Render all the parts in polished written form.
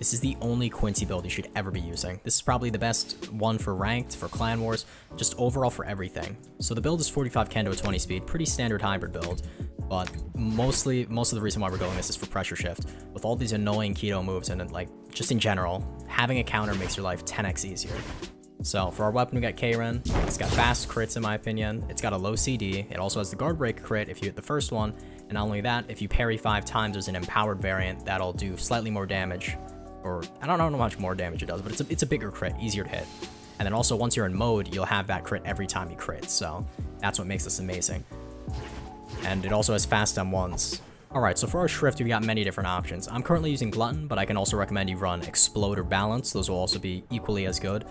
this is the only Quincy build you should ever be using. This is probably the best one for ranked, for clan wars, just overall for everything. So the build is 45 Kendo, 20 speed, pretty standard hybrid build, but most of the reason why we're going this is for pressure shift. With all these annoying keto moves and like just in general, having a counter makes your life 10x easier. So for our weapon, we got Kehren. It's got fast crits in my opinion. It's got a low CD. It also has the guard break crit if you hit the first one. And not only that, if you parry 5 times, there's an empowered variant that'll do slightly more damage. Or I don't know how much more damage it does, but it's a bigger crit, easier to hit. And then also once you're in mode, you'll have that crit every time you crit. So that's what makes this amazing. And it also has fast M1s. Alright, so for our Schrift, we've got many different options. I'm currently using Glutton, but I can also recommend you run Explode or Balance. Those will also be equally as good.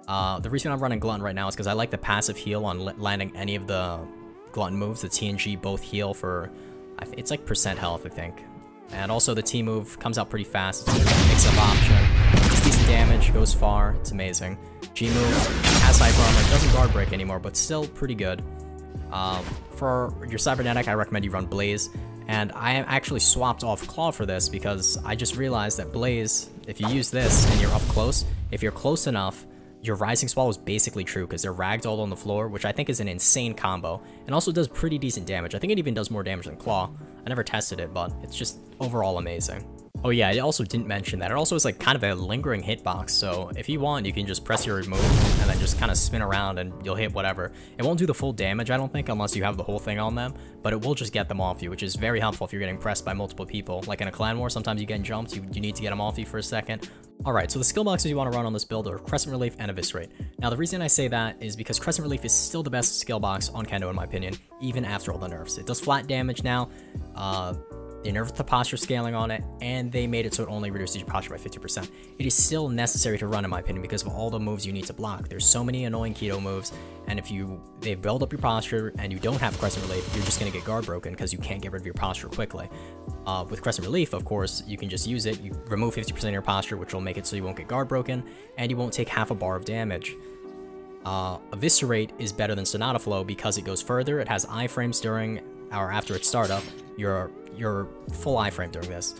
The reason I'm running Glutton right now is because I like the passive heal on landing any of the Glutton moves. The T and G both heal for, it's like percent health, I think. And also the T move comes out pretty fast. It's a mix-up option. It's decent damage, goes far, it's amazing. G move has hyper armor, doesn't guard break anymore, but still pretty good. For your cybernetic, I recommend you run Blaze. And I actually swapped off Claw for this because I just realized that Blaze, if you use this and you're up close, if you're close enough, your Rising Swallow is basically true because they're ragdolled on the floor, which I think is an insane combo, and also does pretty decent damage. I think it even does more damage than Claw. I never tested it, but it's just overall amazing. Oh yeah, I also didn't mention that. It also is like kind of a lingering hitbox, so if you want, you can just press your move and then just kind of spin around and you'll hit whatever. It won't do the full damage, I don't think, unless you have the whole thing on them, but it will just get them off you, which is very helpful if you're getting pressed by multiple people. Like in a clan war, sometimes you get jumped, you need to get them off you for a second. Alright, so the skill boxes you want to run on this build are Crescent Relief and Eviscerate. Now the reason I say that is because Crescent Relief is still the best skill box on Kendo in my opinion, even after all the nerfs. It does flat damage now, they nerfed the posture scaling on it, and they made it so it only reduces your posture by 50%. It is still necessary to run in my opinion because of all the moves you need to block. There's so many annoying keto moves, and if they build up your posture and you don't have Crescent Relief, you're just going to get guard broken because you can't get rid of your posture quickly. With Crescent Relief, of course, you can just use it. You remove 50% of your posture, which will make it so you won't get guard broken, and you won't take half a bar of damage. Eviscerate is better than Sonata Flow because it goes further. It has iframes during or after its startup. Your full iframe during this,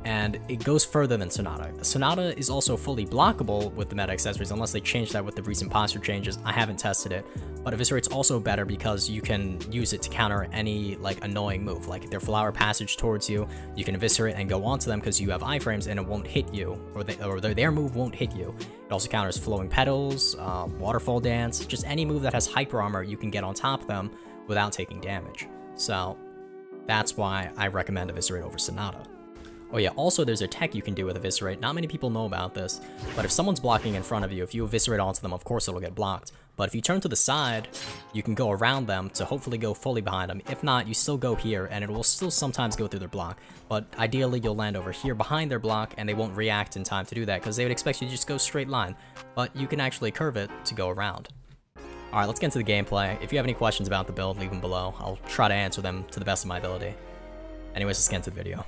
and it goes further than Sonata. Sonata is also fully blockable with the meta accessories unless they change that with the recent posture changes. I haven't tested it, but Eviscerate's also better because you can use it to counter any like annoying move, like their flower passage towards you. You can eviscerate and go onto them because you have iframes and it won't hit you, or their move won't hit you. It also counters flowing petals, waterfall dance, just any move that has hyper armor you can get on top of them without taking damage. So that's why I recommend Eviscerate over Sonata. Oh yeah, also there's a tech you can do with Eviscerate. Not many people know about this, but if someone's blocking in front of you, if you Eviscerate onto them, of course it'll get blocked. But if you turn to the side, you can go around them to hopefully go fully behind them. If not, you still go here, and it will still sometimes go through their block. But ideally, you'll land over here behind their block, and they won't react in time to do that, because they would expect you to just go straight line. But you can actually curve it to go around. Alright, let's get into the gameplay. If you have any questions about the build, leave them below. I'll try to answer them to the best of my ability. Anyways, let's get into the video.